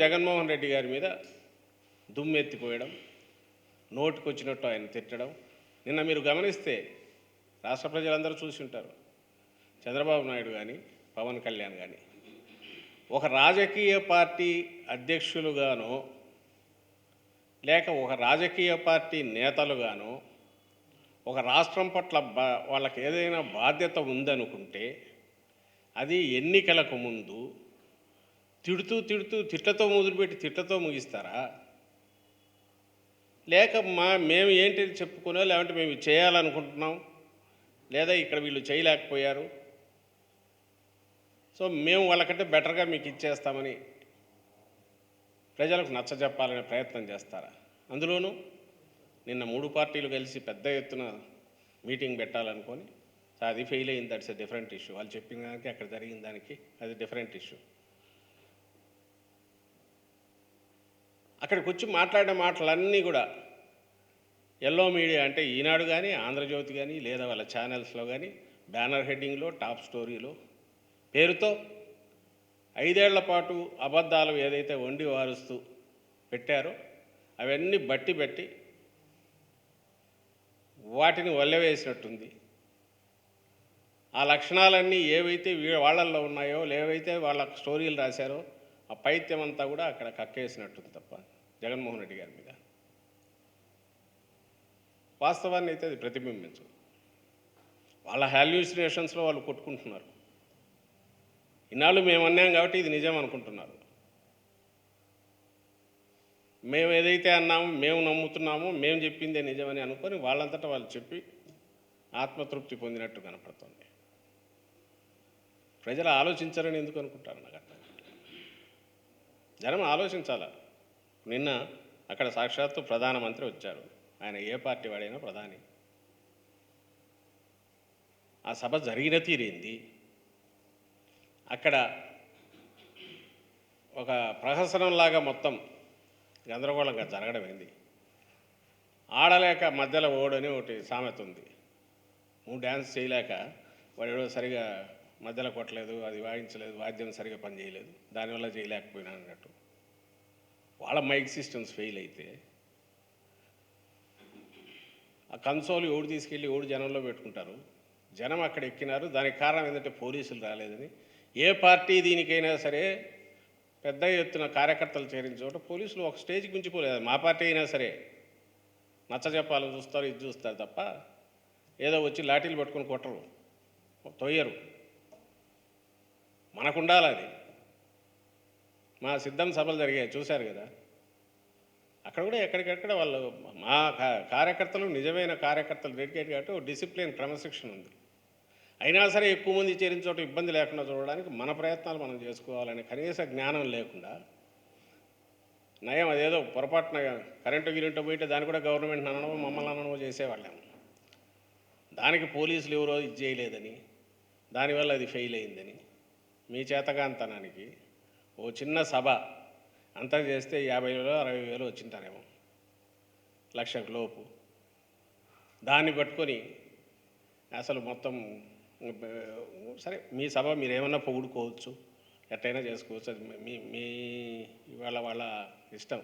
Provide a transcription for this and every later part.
జగన్మోహన్ రెడ్డి గారి మీద దుమ్మెత్తిపోయడం, నోటికొచ్చినట్టు ఆయన తిట్టడం. నిన్న మీరు గమనిస్తే రాష్ట్ర ప్రజలందరూ చూసి ఉంటారు. చంద్రబాబు నాయుడు కానీ, పవన్ కళ్యాణ్ కానీ ఒక రాజకీయ పార్టీ అధ్యక్షులుగానో లేక ఒక రాజకీయ పార్టీ నేతలుగానో ఒక రాష్ట్రం పట్ల వాళ్ళకి ఏదైనా బాధ్యత ఉందనుకుంటే అది ఎన్నికలకు ముందు తిట్లతో మొదలుపెట్టి తిట్లతో ముగిస్తారా? లేక మేము ఏంటి చెప్పుకునో, లేదంటే మేము చేయాలనుకుంటున్నాం, లేదా ఇక్కడ వీళ్ళు చేయలేకపోయారు, సో మేము వాళ్ళకంటే బెటర్గా మీకు ఇచ్చేస్తామని ప్రజలకు నచ్చజెప్పాలనే ప్రయత్నం చేస్తారా? అందులోనూ నిన్న 3 పార్టీలు కలిసి పెద్ద ఎత్తున మీటింగ్ పెట్టాలనుకొని అది ఫెయిల్ అయింది. That's a different issue. వాళ్ళు చెప్పిన దానికి అక్కడ జరిగిన దానికి అది డిఫరెంట్ ఇష్యూ. అక్కడికి వచ్చి మాట్లాడిన మాటలన్నీ కూడా ఎల్లో మీడియా అంటే ఈనాడు కానీ, ఆంధ్రజ్యోతి కానీ, లేదా వాళ్ళ ఛానల్స్లో కానీ బ్యానర్ హెడ్డింగ్లో, టాప్ స్టోరీలో పేరుతో 5 ఏళ్ల పాటు అబద్ధాలు ఏదైతే వండి వారుస్తూ పెట్టారో అవన్నీ పెట్టి వాటిని వల్లెవేసినట్టుంది. ఆ లక్షణాలన్నీ ఏవైతే వాళ్ళల్లో ఉన్నాయో, ఏవైతే వాళ్ళ స్టోరీలు రాశారో ఆ పైత్యం అంతా కూడా అక్కడ కక్కేసినట్టుంది తప్ప జగన్మోహన్ రెడ్డి గారి మీద వాస్తవాన్ని అయితే అది ప్రతిబింబించదు. వాళ్ళ హాల్యూసినేషన్స్లో వాళ్ళు కొట్టుకుంటున్నారు. ఇన్నాళ్ళు మేము అన్నాం కాబట్టి ఇది నిజం అనుకుంటున్నారు. మేము ఏదైతే అన్నామో, మేము నమ్ముతున్నామో, మేము చెప్పిందే నిజమని అనుకొని వాళ్ళంతటా వాళ్ళు చెప్పి ఆత్మతృప్తి పొందినట్టు కనపడుతుంది. ప్రజలు ఆలోచించారని ఎందుకు అనుకుంటారు? నాకు అర్థం కాదు. జనం ఆలోచించాలా. నిన్న అక్కడ సాక్షాత్తు ప్రధానమంత్రి వచ్చారు. ఆయన ఏ పార్టీ వాడైనా ప్రధాని. ఆ సభ జరిగిన తీరేంది? అక్కడ ఒక ప్రహసనంలాగా మొత్తం గందరగోళంగా జరగడం ఏంది? ఆడలేక మధ్యలో ఓడని ఒకటి సామెత ఉంది. నువ్వు డ్యాన్స్ చేయలేక వాడు సరిగా మధ్యలో కొట్టలేదు, అది వాయించలేదు, వాద్యం సరిగా పనిచేయలేదు, దానివల్ల చేయలేకపోయినా అన్నట్టు. వాళ్ళ మైక్ సిస్టమ్స్ ఫెయిల్ అయితే ఆ కన్సోల్ ఎవడు తీసుకెళ్ళి ఎవడు జనంలో పెట్టుకుంటారు. జనం అక్కడ ఎక్కినారు. దానికి కారణం ఏంటంటే పోలీసులు రాలేదని. ఏ పార్టీ దీనికైనా సరే పెద్ద ఎత్తున కార్యకర్తలు చేరిన చోట పోలీసులు ఒక స్టేజ్కి మించిపోలేదు. మా పార్టీ అయినా సరే నచ్చజెప్పాలని చూస్తారు, ఇది చూస్తారు తప్ప ఏదో వచ్చి లాఠీలు పట్టుకొని కొట్టరు, తొయ్యరు. మనకుండాలి అది. మా సిద్ధం సభలు జరిగాయి, చూశారు కదా. అక్కడ కూడా ఎక్కడికెక్కడ వాళ్ళు మా కార్యకర్తలు నిజమైన కార్యకర్తలు డెడికేట్ కాబట్టి డిసిప్లిన్, క్రమశిక్షణ ఉంది. అయినా సరే ఎక్కువ మంది చేరిన చోట ఇబ్బంది లేకుండా చూడడానికి మన ప్రయత్నాలు మనం చేసుకోవాలనే కనీస జ్ఞానం లేకుండా నయం అదేదో పొరపాటున కరెంటు పోయితే దాన్ని కూడా గవర్నమెంట్ అనడమో మమ్మల్ని అనడమో చేసేవాళ్ళేమో. దానికి పోలీసులు ఎవరో ఇది చేయలేదని, దానివల్ల అది ఫెయిల్ అయిందని మీ చేతగాంతనానికి ఓ చిన్న సభ అంతా చేస్తే 50,000 60,000 వచ్చింటారేమో, లక్షకు లోపు. దాన్ని పట్టుకొని అసలు మొత్తం సరే మీ సభ మీరేమన్నా పొగుడుకోవచ్చు, ఎట్టయినా చేసుకోవచ్చు, అది మీ వాళ్ళ ఇష్టం.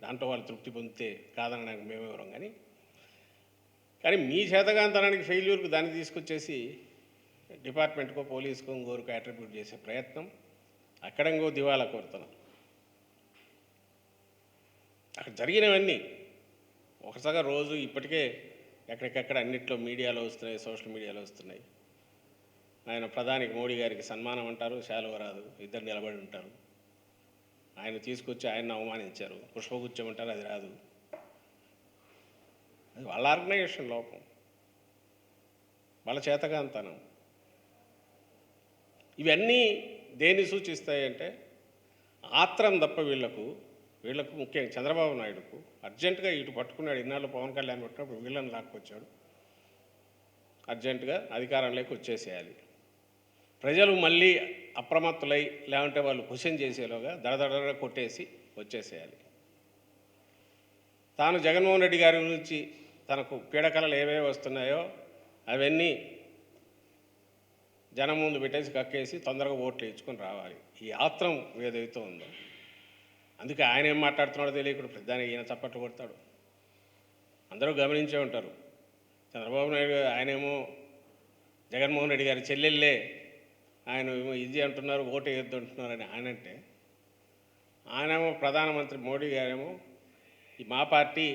దాంట్లో వాళ్ళు తృప్తి పొందితే కాదనడానికి మేమెవరం. కానీ మీ చేతగాంతనానికి ఫెయిల్యూర్కు దాన్ని తీసుకొచ్చేసి డిపార్ట్మెంట్కో పోలీసుకో ఇంకోరికో అట్రిబ్యూట్ చేసే ప్రయత్నం, అక్కడ ఇంకో దివాలా కోరుతున్నాం. అక్కడ జరిగినవన్నీ ఒకసారి రోజు ఇప్పటికే ఎక్కడికెక్కడ అన్నిట్లో మీడియాలో వస్తున్నాయి, సోషల్ మీడియాలో వస్తున్నాయి. ఆయన ప్రధానికి మోడీ గారికి సన్మానం అంటారు, శాలువ రాదు, ఇద్దరు నిలబడి ఉంటారు. ఆయన తీసుకొచ్చి ఆయన్ని అవమానించారు, పుష్పగుచ్చం అంటారు, అది రాదు. అది వాళ్ళ ఆర్గనైజేషన్ లోపం, వాళ్ళ చేతగాంతనం. ఇవన్నీ దేన్ని సూచిస్తాయంటే ఆత్రం తప్ప వీళ్లకు ముఖ్యంగా చంద్రబాబు నాయుడుకు అర్జెంటుగా ఇటు పట్టుకున్నాడు. ఇన్నాళ్ళు పవన్ కళ్యాణ్ పట్టుకున్నప్పుడు వీళ్ళని లాక్కొచ్చాడు. అర్జెంటుగా అధికారంలోకి వచ్చేసేయాలి. ప్రజలు మళ్ళీ అప్రమత్తులై లేకుంటే వాళ్ళు క్వశ్చన్ చేసేలోగా దడదడ కొట్టేసి వచ్చేసేయాలి. తాను జగన్మోహన్ రెడ్డి గారి నుంచి తనకు పీడకలలు ఏవేవి వస్తున్నాయో అవన్నీ జనం ముందు పెట్టేసి కక్కేసి తొందరగా ఓట్లు ఇచ్చుకొని రావాలి. ఈ ఆత్రం ఏదైతే ఉందో అందుకే ఆయన ఏం మాట్లాడుతున్నాడో తెలియకుండా ప్రధాని ఈయన చప్పట్లు కొడతాడు. అందరూ గమనించే ఉంటారు. చంద్రబాబు నాయుడు ఆయనేమో జగన్మోహన్ రెడ్డి గారి చెల్లెళ్ళే ఆయన ఏమో ఇది అంటున్నారు, ఓటు వేయొద్దు అంటున్నారని ఆయనంటే, ఆయనేమో ప్రధానమంత్రి మోడీ గారేమో ఈ మా పార్టీ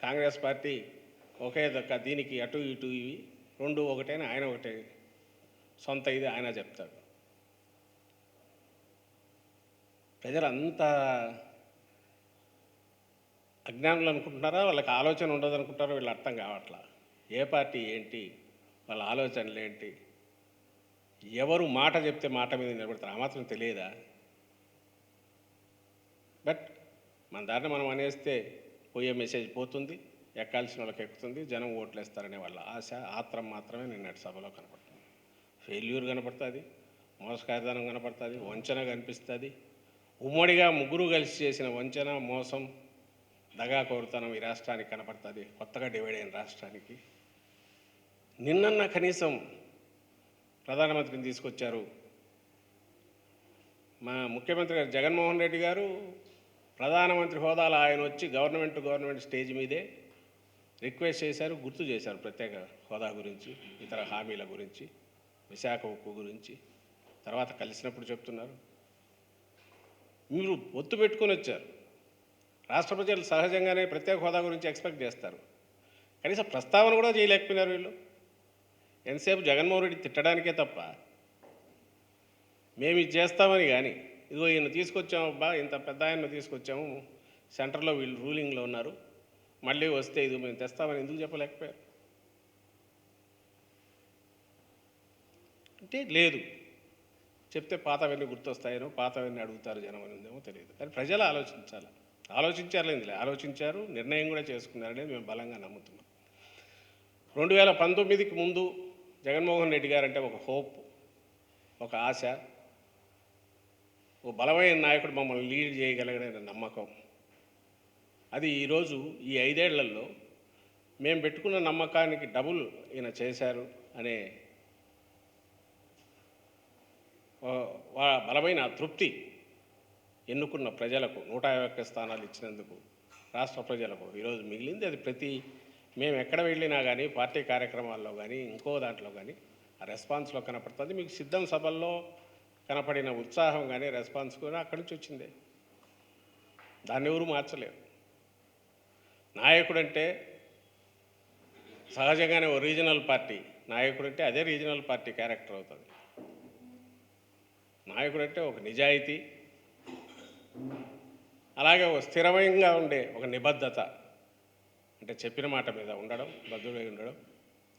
కాంగ్రెస్ పార్టీ ఒకే దీనికి అటు ఇటు ఇవి రెండు ఒకటేని ఆయన ఒకటే సొంత ఇది ఆయన చెప్తాడు. ప్రజలంతా అజ్ఞానులు అనుకుంటున్నారా, వాళ్ళకి ఆలోచన ఉండదు అనుకుంటారో వీళ్ళు అర్థం కావట్లా. ఏ పార్టీ ఏంటి, వాళ్ళ ఆలోచనలు ఏంటి, ఎవరు మాట చెప్తే మాట మీద నిలబడతారు ఆ మాత్రం తెలియదా? బట్ మన దారిని మనం అనేస్తే పోయే మెసేజ్ పోతుంది, ఎక్కాల్సిన వాళ్ళకి ఎక్కుతుంది, జనం ఓట్లు వేస్తారనే వాళ్ళ ఆశ ఆత్రం మాత్రమే నిన్నటి సభలో కనపడుతుంది. ఫెయిల్యూర్ కనపడుతుంది, మోసకారితనం కనపడుతుంది, వంచన కనిపిస్తుంది. ఉమ్మడిగా ముగ్గురు కలిసి చేసిన వంచన, మోసం, దగా కోరుతనం ఈ రాష్ట్రానికి కనపడుతుంది, కొత్తగా డివైడ్ అయిన రాష్ట్రానికి. నిన్న కనీసం ప్రధానమంత్రిని తీసుకొచ్చారు. మా ముఖ్యమంత్రి గారు జగన్మోహన్ రెడ్డి గారు ప్రధానమంత్రి హోదాలో ఆయన వచ్చి గవర్నమెంట్ స్టేజ్ మీదే రిక్వెస్ట్ చేశారు, గుర్తు చేశారు ప్రత్యేక హోదా గురించి, ఇతర హామీల గురించి, విశాఖ ఉక్కు గురించి. తర్వాత కలిసినప్పుడు చెప్తున్నారు. మీరు ఒత్తు పెట్టుకొని వచ్చారు. రాష్ట్ర ప్రజలు సహజంగానే ప్రత్యేక హోదా గురించి ఎక్స్పెక్ట్ చేస్తారు. కనీసం ప్రస్తావన కూడా చేయలేకపోయినారు వీళ్ళు. ఎంతసేపు జగన్మోహన్ రెడ్డి తిట్టడానికే తప్ప మేము ఇది చేస్తామని కానీ, ఇదిగో ఈయన తీసుకొచ్చాము అబ్బా, ఇంత పెద్ద ఆయన్ని తీసుకొచ్చాము, సెంటర్లో వీళ్ళు రూలింగ్లో ఉన్నారు, మళ్ళీ వస్తే ఇది మేము తెస్తామని ఎందుకు చెప్పలేకపోయారు? అంటే లేదు, చెప్తే పాతవన్నీ గుర్తొస్తాయనో, పాతవన్నీ అడుగుతారు జనం అని ఉందేమో తెలియదు. కానీ ప్రజలు ఆలోచించారు, నిర్ణయం కూడా చేసుకున్నారనేది మేము బలంగా నమ్ముతున్నాం. 2019కి ముందు జగన్మోహన్ రెడ్డి గారంటే ఒక హోప్, ఒక ఆశ, ఒక బలమైన నాయకుడు మమ్మల్ని లీడ్ చేయగలిగిన నమ్మకం. అది ఈరోజు ఈ 5 ఏళ్లలో మేము పెట్టుకున్న నమ్మకానికి డబుల్ ఈయన చేశారు అనే బలమైన తృప్తి ఎన్నుకున్న ప్రజలకు 151 స్థానాలు ఇచ్చినందుకు రాష్ట్ర ప్రజలకు ఈరోజు మిగిలింది. అది మేము ఎక్కడ వెళ్ళినా కానీ, పార్టీ కార్యక్రమాల్లో కానీ, ఇంకో దాంట్లో కానీ ఆ రెస్పాన్స్లో కనపడుతుంది. మీకు సిద్ధం సభల్లో కనపడిన ఉత్సాహం కానీ, రెస్పాన్స్ కూడా అక్కడి నుంచి వచ్చిందే. దాన్ని ఎవరు మార్చలేరు. నాయకుడంటే సహజంగానే ఓ రీజనల్ పార్టీ నాయకుడంటే అదే రీజనల్ పార్టీ క్యారెక్టర్ అవుతుంది. నాయకుడంటే ఒక నిజాయితీ, అలాగే ఒక స్థిరమంగా ఉండే ఒక నిబద్ధత, అంటే చెప్పిన మాట మీద ఉండడం, బద్ధుడై ఉండడం,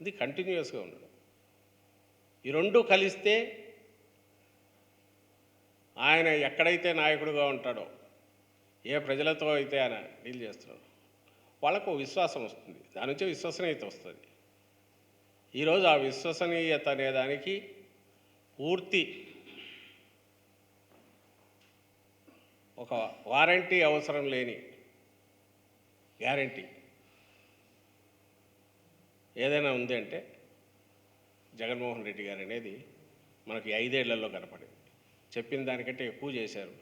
ఇది కంటిన్యూస్గా ఉండడం. ఈ రెండు కలిస్తే ఆయన ఎక్కడైతే నాయకుడిగా ఉంటాడో, ఏ ప్రజలతో అయితే ఆయన డీల్ చేస్తున్నాడో వాళ్ళకు విశ్వాసం వస్తుంది, దాని నుంచి విశ్వసనీయత వస్తుంది. ఈరోజు ఆ విశ్వసనీయత అనేదానికి పూర్తి ఒక వారంటీ అవసరం లేని గ్యారంటీ ఏదైనా ఉంది అంటే జగన్మోహన్ రెడ్డి గారు అనేది మనకి 5 ఏళ్లలో కనపడింది. చెప్పిన దానికంటే ఎక్కువ చేశారు.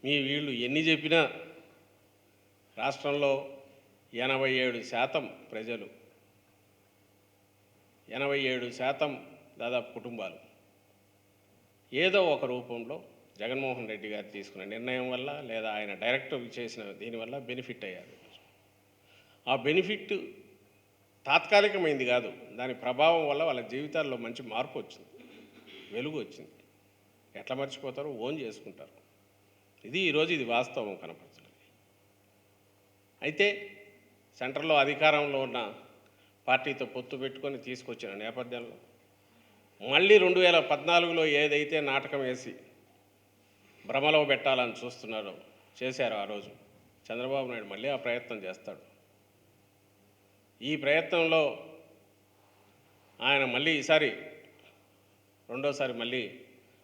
వీళ్ళు ఎన్ని చెప్పినా రాష్ట్రంలో 87% ప్రజలు, 87% దాదాపు కుటుంబాలు ఏదో ఒక రూపంలో జగన్మోహన్ రెడ్డి గారు తీసుకున్న నిర్ణయం వల్ల లేదా ఆయన డైరెక్ట్ చేసిన దీనివల్ల బెనిఫిట్ అయ్యారు. ఆ బెనిఫిట్ తాత్కాలికమైంది కాదు, దాని ప్రభావం వల్ల వాళ్ళ జీవితాల్లో మంచి మార్పు వచ్చింది, వెలుగు వచ్చింది. ఎట్లా మర్చిపోతారో ఓన్ చేసుకుంటారు. ఇది వాస్తవం కనపడుతున్నది. అయితే సెంటర్లో అధికారంలో ఉన్న పార్టీతో పొత్తు పెట్టుకొని తీసుకొచ్చిన నేపథ్యంలో మళ్ళీ 2014లో ఏదైతే నాటకం వేసి భ్రమలో పెట్టాలని చేశారో ఆ రోజు చంద్రబాబు నాయుడు మళ్ళీ ఆ ప్రయత్నం చేస్తాడు. ఈ ప్రయత్నంలో ఆయన మళ్ళీ రెండోసారి మళ్ళీ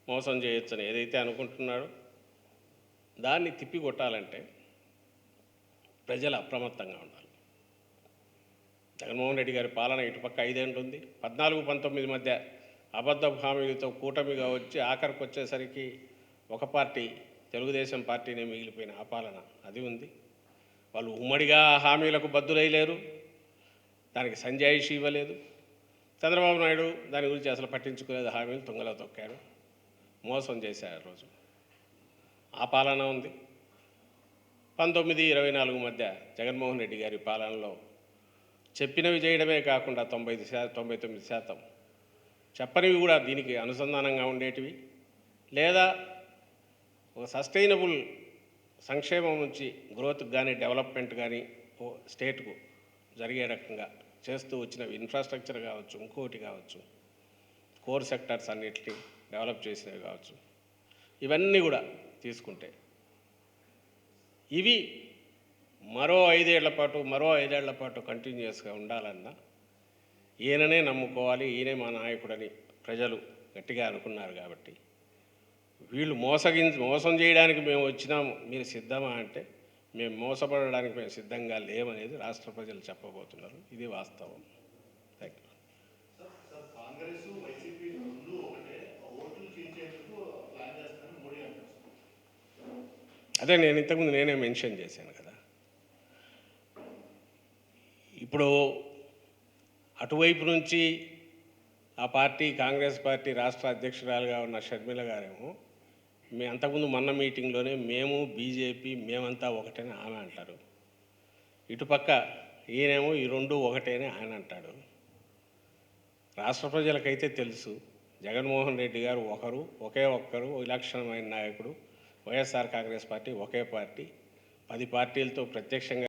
మోసం చేయొచ్చని ఏదైతే అనుకుంటున్నాడో దాన్ని తిప్పికొట్టాలంటే ప్రజలు అప్రమత్తంగా ఉండాలి. జగన్మోహన్ రెడ్డి గారి పాలన ఇటుపక్క 5 ఏళ్ళు ఉంది. 14-19 మధ్య అబద్ధ హామీలతో కూటమిగా వచ్చి ఆఖరికి వచ్చేసరికి ఒక పార్టీ తెలుగుదేశం పార్టీనే మిగిలిపోయిన ఆ పాలన అది ఉంది. వాళ్ళు ఉమ్మడిగా హామీలకు బద్దులైలేరు, దానికి సంజాయిషి ఇవ్వలేదు. చంద్రబాబు నాయుడు దాని గురించి అసలు పట్టించుకోలేదు, హామీలు తుంగలో తొక్కాడు, మోసం చేశారు. రోజు ఆ పాలన ఉంది. 19-24 మధ్య జగన్మోహన్ రెడ్డి గారి పాలనలో చెప్పినవి చేయడమే కాకుండా 99% చెప్పనివి కూడా దీనికి అనుసంధానంగా ఉండేటివి, లేదా ఒక సస్టైనబుల్ సంక్షేమం నుంచి గ్రోత్కి కానీ డెవలప్మెంట్ కానీ స్టేట్కు జరిగే రకంగా చేస్తూ వచ్చినవి, ఇన్ఫ్రాస్ట్రక్చర్ కావచ్చు, ఇంకోటి కావచ్చు, కోర్ సెక్టర్స్ అన్నిటినీ డెవలప్ చేసినవి కావచ్చు, ఇవన్నీ కూడా తీసుకుంటే ఇవి మరో 5 ఏళ్ల పాటు కంటిన్యూస్గా ఉండాలన్నా ఈయననే నమ్ముకోవాలి, ఈయనే మా నాయకుడని ప్రజలు గట్టిగా అనుకున్నారు. కాబట్టి వీళ్ళు మోసం చేయడానికి మేము వచ్చినాము, మీరు సిద్ధమా అంటే మేము మోసపడడానికి మేము సిద్ధంగా లేమనేది రాష్ట్ర ప్రజలు చెప్పబోతున్నారు. ఇది వాస్తవం. Thank you. కాంగ్రెస్ వైసీపీ రెండు ఒకటే, ఓట్లు చీల్చేందుకు ప్లాన్ చేస్తారని మోడీ అంటారు. అదే నేను ఇంతకుముందు నేనే మెన్షన్ చేశాను కదా. ఇప్పుడు అటువైపు నుంచి ఆ పార్టీ కాంగ్రెస్ పార్టీ రాష్ట్ర అధ్యక్షురాలుగా ఉన్న షర్మిల గారేమో అంతకుముందు మొన్న మీటింగ్లోనే మేము బీజేపీ మేమంతా ఒకటేని ఆమె అంటారు. ఇటుపక్క ఈయనేమో ఈ రెండు ఒకటేనే ఆయన అంటాడు. రాష్ట్ర ప్రజలకైతే తెలుసు జగన్మోహన్ రెడ్డి గారు ఒకే ఒక్కరు విలక్షణమైన నాయకుడు. వైఎస్ఆర్ కాంగ్రెస్ పార్టీ ఒకే పార్టీ, 10 పార్టీలతో ప్రత్యక్షంగా